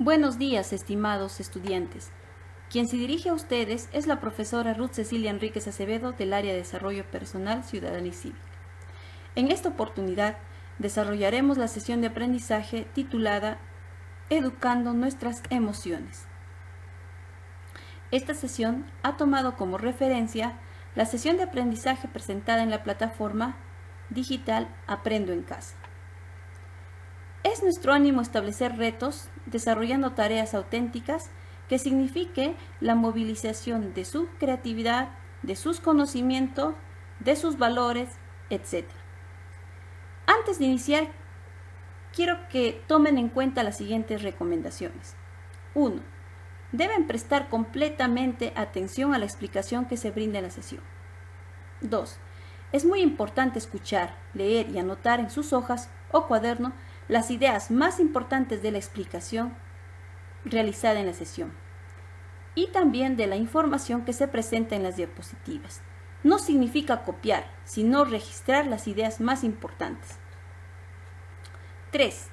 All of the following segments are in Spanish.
Buenos días, estimados estudiantes. Quien se dirige a ustedes es la profesora Ruth Cecilia Enríquez Acevedo del área de Desarrollo Personal, Ciudadanía y Cívica. En esta oportunidad desarrollaremos la sesión de aprendizaje titulada Educando nuestras emociones. Esta sesión ha tomado como referencia la sesión de aprendizaje presentada en la plataforma digital Aprendo en Casa. Es nuestro ánimo establecer retos desarrollando tareas auténticas que signifique la movilización de su creatividad, de sus conocimientos, de sus valores, etc. Antes de iniciar, quiero que tomen en cuenta las siguientes recomendaciones. 1. Deben prestar completamente atención a la explicación que se brinda en la sesión. 2. Es muy importante escuchar, leer y anotar en sus hojas o cuaderno las ideas más importantes de la explicación realizada en la sesión y también de la información que se presenta en las diapositivas. No significa copiar, sino registrar las ideas más importantes. 3.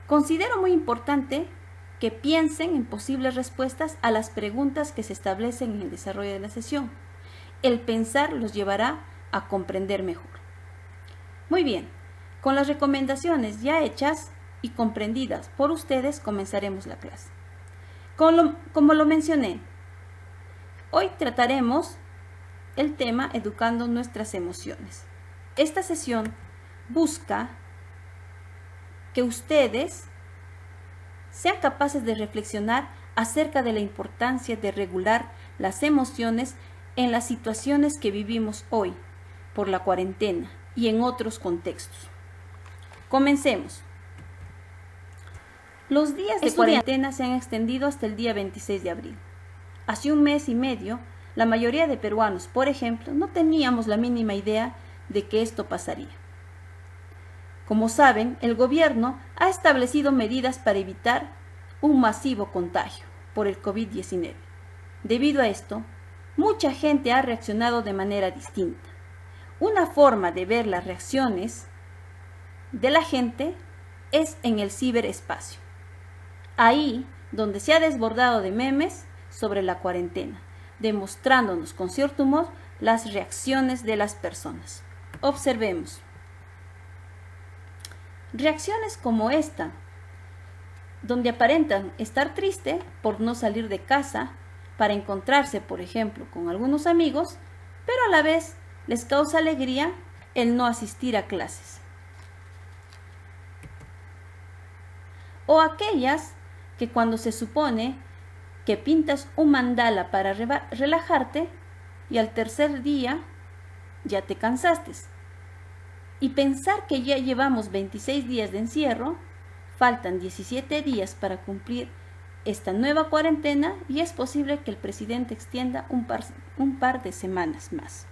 Considero muy importante que piensen en posibles respuestas a las preguntas que se establecen en el desarrollo de la sesión. El pensar los llevará a comprender mejor. Muy bien, con las recomendaciones ya hechas y comprendidas por ustedes, comenzaremos la clase. Como lo mencioné, hoy trataremos el tema Educando nuestras emociones. Esta sesión busca que ustedes sean capaces de reflexionar acerca de la importancia de regular las emociones en las situaciones que vivimos hoy por la cuarentena y en otros contextos. Comencemos. Los días de cuarentena se han extendido hasta el día 26 de abril. Hace un mes y medio, la mayoría de peruanos, por ejemplo, no teníamos la mínima idea de que esto pasaría. Como saben, el gobierno ha establecido medidas para evitar un masivo contagio por el COVID-19. Debido a esto, mucha gente ha reaccionado de manera distinta. Una forma de ver las reacciones de la gente es en el ciberespacio. Ahí donde se ha desbordado de memes sobre la cuarentena, demostrándonos con cierto humor las reacciones de las personas. Observemos. Reacciones como esta, donde aparentan estar triste por no salir de casa para encontrarse, por ejemplo, con algunos amigos, pero a la vez les causa alegría el no asistir a clases. O aquellas que cuando se supone que pintas un mandala para relajarte y al tercer día ya te cansaste. Y pensar que ya llevamos 26 días de encierro, faltan 17 días para cumplir esta nueva cuarentena y es posible que el presidente extienda un par de semanas más.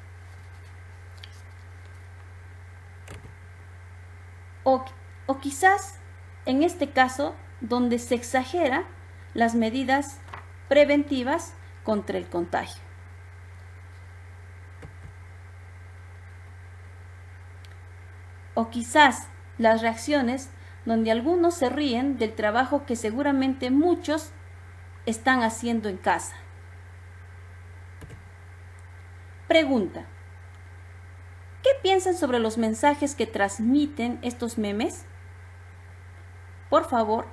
O quizás, en este caso, donde se exagera las medidas preventivas contra el contagio. O quizás las reacciones donde algunos se ríen del trabajo que seguramente muchos están haciendo en casa. Pregunta: ¿qué piensan sobre los mensajes que transmiten estos memes? Por favor,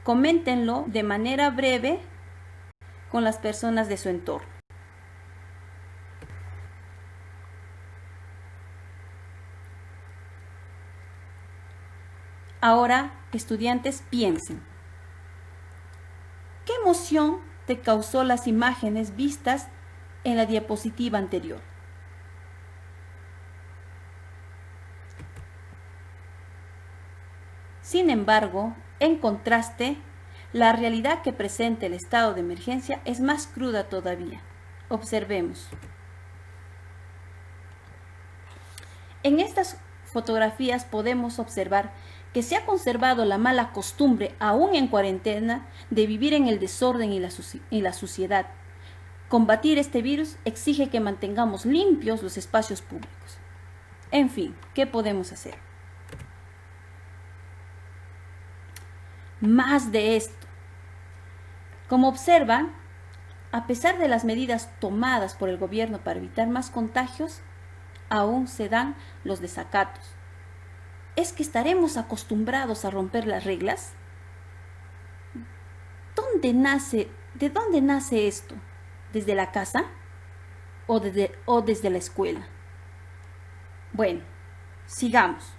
coméntenlo de manera breve con las personas de su entorno. Ahora, estudiantes, piensen. ¿Qué emoción te causó las imágenes vistas en la diapositiva anterior? Sin embargo, en contraste, la realidad que presenta el estado de emergencia es más cruda todavía. Observemos. En estas fotografías podemos observar que se ha conservado la mala costumbre, aún en cuarentena, de vivir en el desorden y la suciedad. Combatir este virus exige que mantengamos limpios los espacios públicos. En fin, ¿qué podemos hacer? Más de esto, Como observan, a pesar de las medidas tomadas por el gobierno para evitar más contagios, aún se dan los desacatos. ¿Es que estaremos acostumbrados a romper las reglas? ¿De dónde nace esto? ¿Desde la casa o desde la escuela? Bueno, sigamos.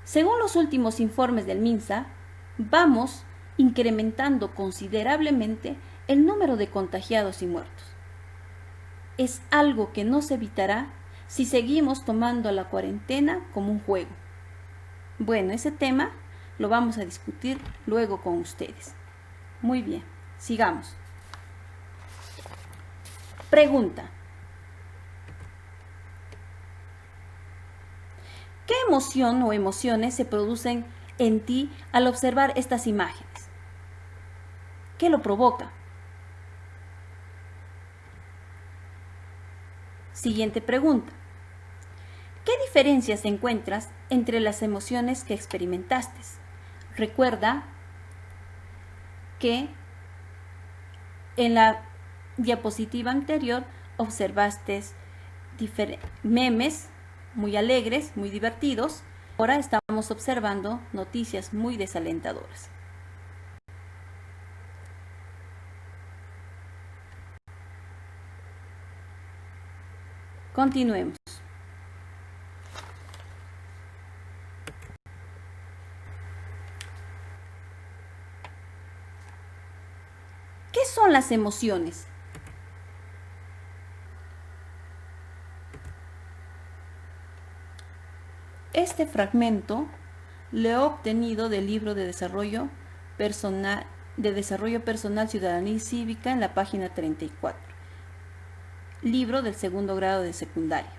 Según los últimos informes del MINSA, vamos incrementando considerablemente el número de contagiados y muertos. Es algo que no se evitará si seguimos tomando la cuarentena como un juego. Bueno, ese tema lo vamos a discutir luego con ustedes. Muy bien, sigamos. Pregunta. ¿Qué emoción o emociones se producen en ti al observar estas imágenes? ¿Qué lo provoca? Siguiente pregunta. ¿Qué diferencias encuentras entre las emociones que experimentaste? Recuerda que en la diapositiva anterior observaste memes muy alegres, muy divertidos. Ahora estamos observando noticias muy desalentadoras. Continuemos. ¿Qué son las emociones? Este fragmento lo he obtenido del libro de Desarrollo Personal, Ciudadanía y Cívica en la página 34. Libro del segundo grado de secundaria.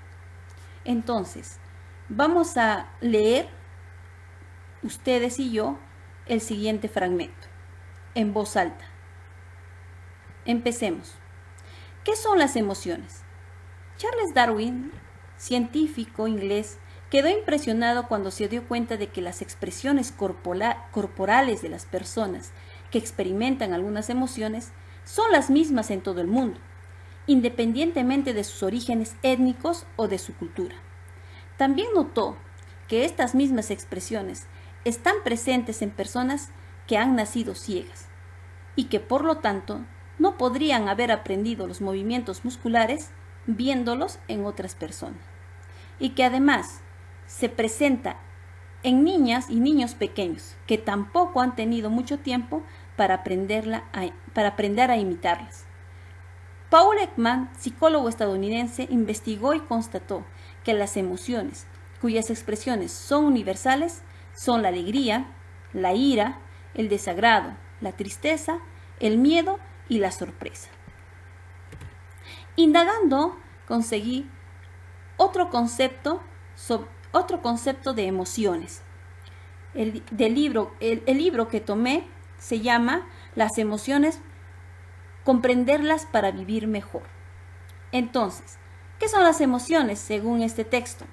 Entonces, vamos a leer, ustedes y yo, el siguiente fragmento, en voz alta. Empecemos. ¿Qué son las emociones? Charles Darwin, científico inglés, quedó impresionado cuando se dio cuenta de que las expresiones corporales de las personas que experimentan algunas emociones son las mismas en todo el mundo, independientemente de sus orígenes étnicos o de su cultura. También notó que estas mismas expresiones están presentes en personas que han nacido ciegas y que por lo tanto no podrían haber aprendido los movimientos musculares viéndolos en otras personas, y que además se presenta en niñas y niños pequeños que tampoco han tenido mucho tiempo para aprender a imitarlas. Paul Ekman, psicólogo estadounidense, investigó y constató que las emociones, cuyas expresiones son universales, son la alegría, la ira, el desagrado, la tristeza, el miedo y la sorpresa. Indagando, conseguí otro concepto de emociones. El libro que tomé se llama Las emociones, comprenderlas para vivir mejor. Entonces, ¿qué son las emociones según este texto?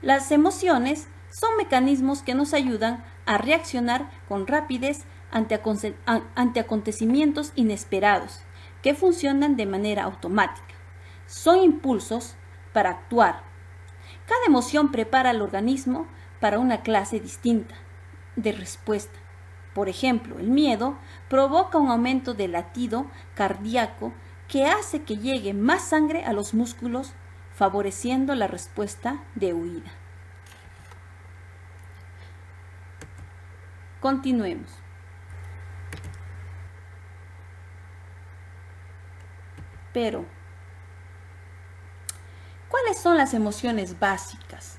Las emociones son mecanismos que nos ayudan a reaccionar con rapidez ante acontecimientos inesperados, que funcionan de manera automática. Son impulsos para actuar. Cada emoción prepara al organismo para una clase distinta de respuesta. Por ejemplo, el miedo provoca un aumento del latido cardíaco que hace que llegue más sangre a los músculos, favoreciendo la respuesta de huida. Continuemos. Pero, ¿cuáles son las emociones básicas?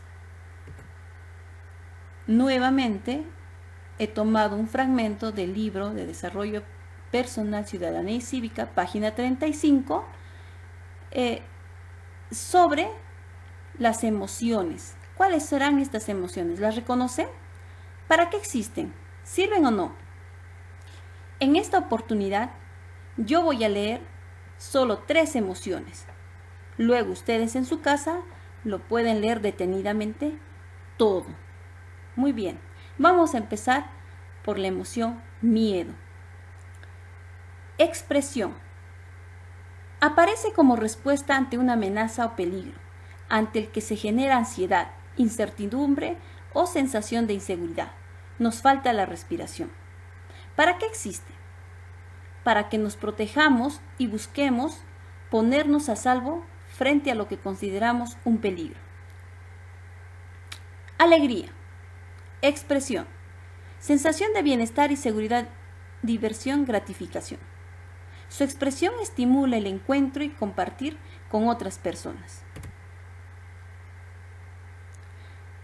Nuevamente, he tomado un fragmento del libro de Desarrollo Personal, Ciudadanía y Cívica, página 35, sobre las emociones. ¿Cuáles serán estas emociones? ¿Las reconocen? ¿Para qué existen? ¿Sirven o no? En esta oportunidad, yo voy a leer solo 3 emociones. Luego ustedes en su casa lo pueden leer detenidamente todo. Muy bien, vamos a empezar por la emoción miedo. Expresión. Aparece como respuesta ante una amenaza o peligro, ante el que se genera ansiedad, incertidumbre o sensación de inseguridad. Nos falta la respiración. ¿Para qué existe? Para que nos protejamos y busquemos ponernos a salvo frente a lo que consideramos un peligro. Alegría. Expresión. Sensación de bienestar y seguridad, diversión, gratificación. Su expresión estimula el encuentro y compartir con otras personas.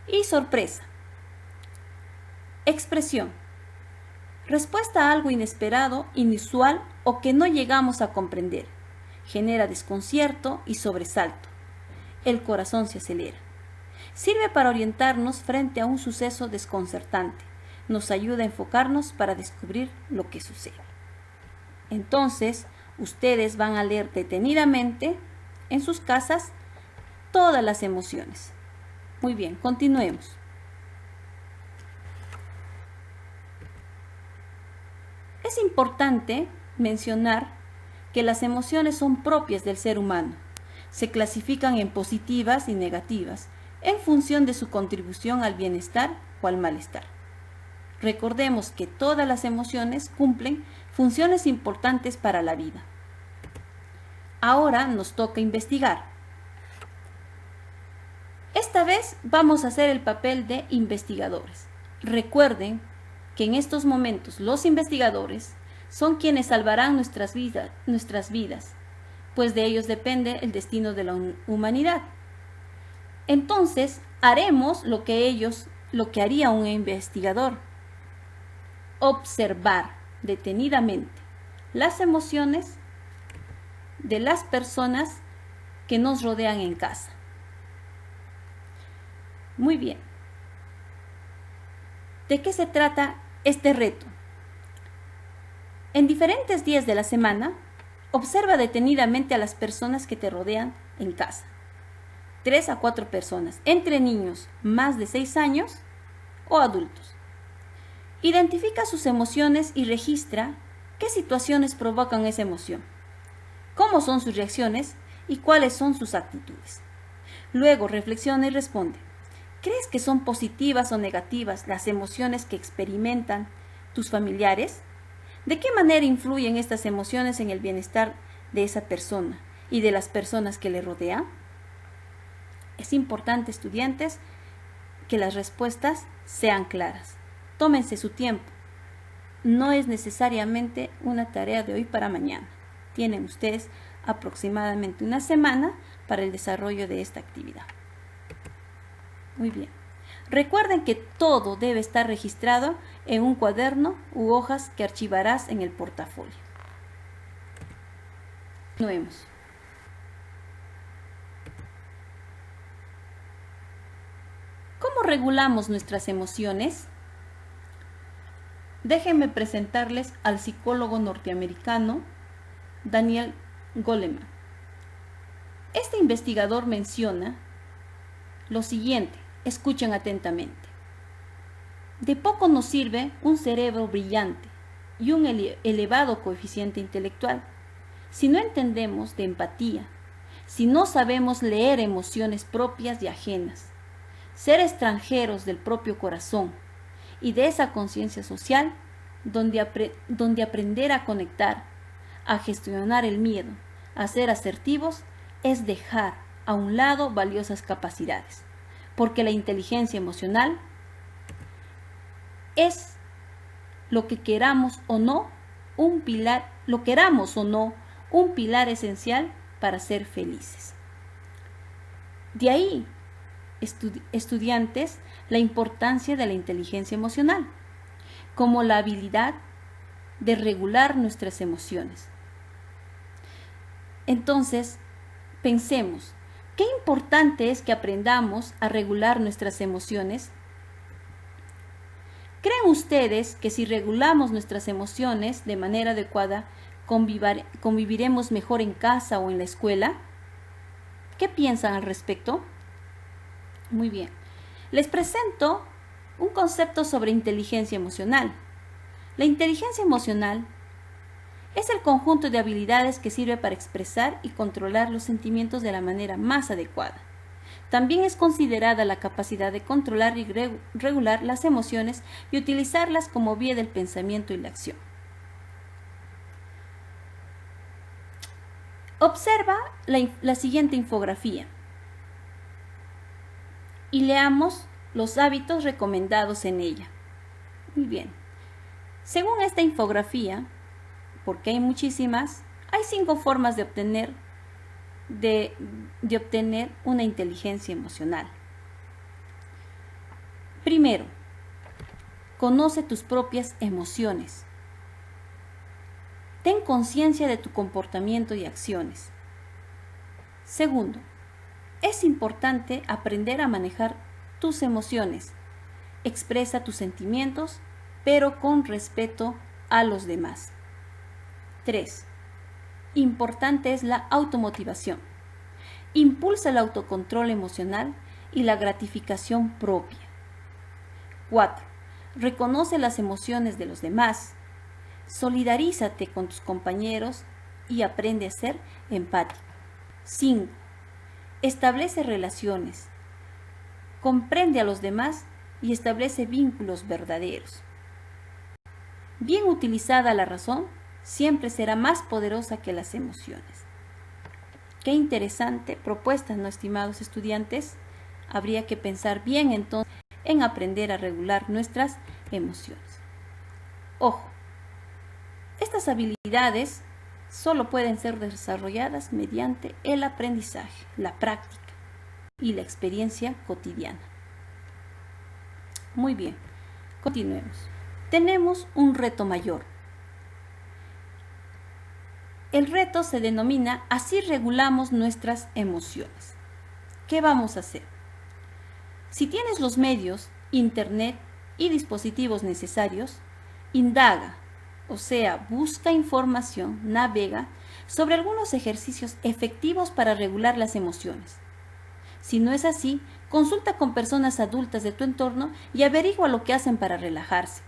Y sorpresa. Expresión. Respuesta a algo inesperado, inusual o que no llegamos a comprender. Genera desconcierto y sobresalto. El corazón se acelera. Sirve para orientarnos frente a un suceso desconcertante. Nos ayuda a enfocarnos para descubrir lo que sucede. Entonces, ustedes van a leer detenidamente en sus casas todas las emociones. Muy bien, continuemos. Es importante mencionar que las emociones son propias del ser humano. Se clasifican en positivas y negativas en función de su contribución al bienestar o al malestar. Recordemos que todas las emociones cumplen funciones importantes para la vida. Ahora nos toca investigar. Esta vez vamos a hacer el papel de investigadores. Recuerden que en estos momentos los investigadores son quienes salvarán nuestras vidas, pues de ellos depende el destino de la humanidad. Entonces, haremos lo que haría un investigador: observar detenidamente las emociones de las personas que nos rodean en casa. Muy bien. ¿De qué se trata este reto? En diferentes días de la semana, observa detenidamente a las personas que te rodean en casa. 3 a 4 personas, entre niños más de 6 años o adultos. Identifica sus emociones y registra qué situaciones provocan esa emoción, cómo son sus reacciones y cuáles son sus actitudes. Luego reflexiona y responde. ¿Crees que son positivas o negativas las emociones que experimentan tus familiares? ¿De qué manera influyen estas emociones en el bienestar de esa persona y de las personas que le rodean? Es importante, estudiantes, que las respuestas sean claras. Tómense su tiempo. No es necesariamente una tarea de hoy para mañana. Tienen ustedes aproximadamente una semana para el desarrollo de esta actividad. Muy bien. Recuerden que todo debe estar registrado en un cuaderno u hojas que archivarás en el portafolio. Continuemos. ¿Cómo regulamos nuestras emociones? Déjenme presentarles al psicólogo norteamericano Daniel Goleman. Este investigador menciona lo siguiente, escuchen atentamente. De poco nos sirve un cerebro brillante y un elevado coeficiente intelectual si no entendemos de empatía, si no sabemos leer emociones propias y ajenas, ser extranjeros del propio corazón y de esa conciencia social donde aprender a conectar, a gestionar el miedo, a ser asertivos, es dejar a un lado valiosas capacidades, porque la inteligencia emocional es lo queramos o no, un pilar esencial para ser felices. De ahí, estudiantes, la importancia de la inteligencia emocional, como la habilidad de regular nuestras emociones. Entonces, pensemos, ¿qué importante es que aprendamos a regular nuestras emociones? ¿Creen ustedes que si regulamos nuestras emociones de manera adecuada, conviviremos mejor en casa o en la escuela? ¿Qué piensan al respecto? Muy bien. Les presento un concepto sobre inteligencia emocional. La inteligencia emocional Es el conjunto de habilidades que sirve para expresar y controlar los sentimientos de la manera más adecuada. También es considerada la capacidad de controlar y regular las emociones y utilizarlas como vía del pensamiento y la acción. Observa la siguiente infografía y leamos los hábitos recomendados en ella. Muy bien. Según esta infografía, porque hay muchísimas, hay 5 formas de obtener una inteligencia emocional. Primero, conoce tus propias emociones. Ten conciencia de tu comportamiento y acciones. Segundo, es importante aprender a manejar tus emociones. Expresa tus sentimientos, pero con respeto a los demás. 3. Importante es la automotivación. Impulsa el autocontrol emocional y la gratificación propia. 4. Reconoce las emociones de los demás. Solidarízate con tus compañeros y aprende a ser empático. 5. Establece relaciones. Comprende a los demás y establece vínculos verdaderos. Bien utilizada la razón, siempre será más poderosa que las emociones. Qué interesante propuesta, ¿no, estimados estudiantes? Habría que pensar bien entonces en aprender a regular nuestras emociones. Ojo, estas habilidades solo pueden ser desarrolladas mediante el aprendizaje, la práctica y la experiencia cotidiana. Muy bien, continuemos. Tenemos un reto mayor. El reto se denomina Así regulamos nuestras emociones. ¿Qué vamos a hacer? Si tienes los medios, internet y dispositivos necesarios, indaga, o sea, busca información, navega sobre algunos ejercicios efectivos para regular las emociones. Si no es así, consulta con personas adultas de tu entorno y averigua lo que hacen para relajarse.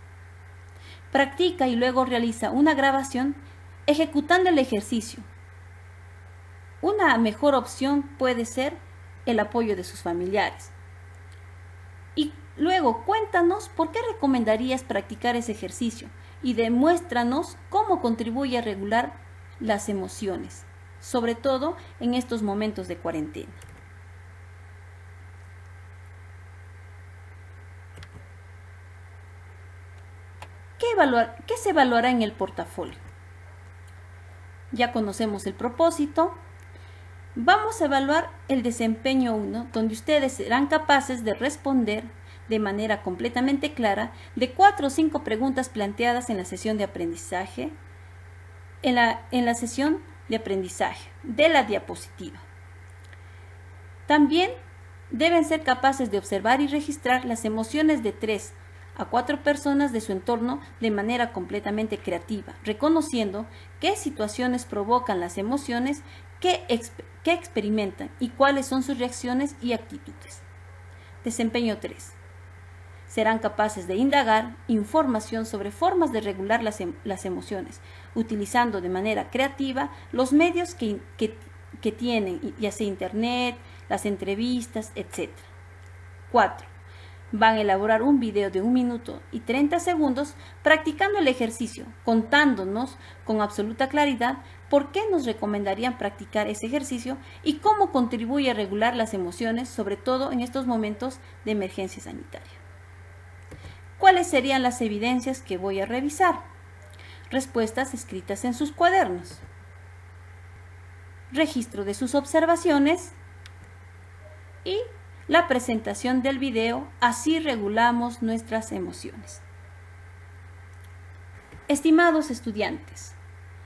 Practica y luego realiza una grabación ejecutando el ejercicio. Una mejor opción puede ser el apoyo de sus familiares. Y luego cuéntanos por qué recomendarías practicar ese ejercicio y demuéstranos cómo contribuye a regular las emociones, sobre todo en estos momentos de cuarentena. ¿Qué se evaluará en el portafolio? Ya conocemos el propósito. Vamos a evaluar el desempeño 1, donde ustedes serán capaces de responder de manera completamente clara de 4 o 5 preguntas planteadas en la sesión de aprendizaje, en la sesión de aprendizaje de la diapositiva. También deben ser capaces de observar y registrar las emociones de 3 a 4 personas de su entorno de manera completamente creativa, reconociendo qué situaciones provocan las emociones que experimentan y cuáles son sus reacciones y actitudes. Desempeño 3. Serán capaces de indagar información sobre formas de regular las emociones, utilizando de manera creativa los medios que tienen, ya sea internet, las entrevistas, etc. 4. Van a elaborar un video de 1 minuto y 30 segundos practicando el ejercicio, contándonos con absoluta claridad por qué nos recomendarían practicar ese ejercicio y cómo contribuye a regular las emociones, sobre todo en estos momentos de emergencia sanitaria. ¿Cuáles serían las evidencias que voy a revisar? Respuestas escritas en sus cuadernos. Registro de sus observaciones y la presentación del video Así regulamos nuestras emociones. Estimados estudiantes,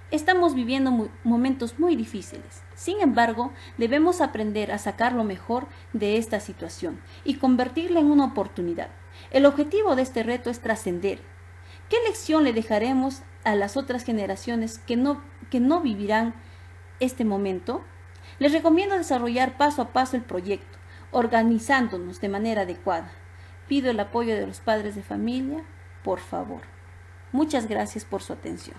estamos viviendo momentos muy difíciles. Sin embargo, debemos aprender a sacar lo mejor de esta situación y convertirla en una oportunidad. El objetivo de este reto es trascender. ¿Qué lección le dejaremos a las otras generaciones que no vivirán este momento? Les recomiendo desarrollar paso a paso el proyecto, organizándonos de manera adecuada. Pido el apoyo de los padres de familia, por favor. Muchas gracias por su atención.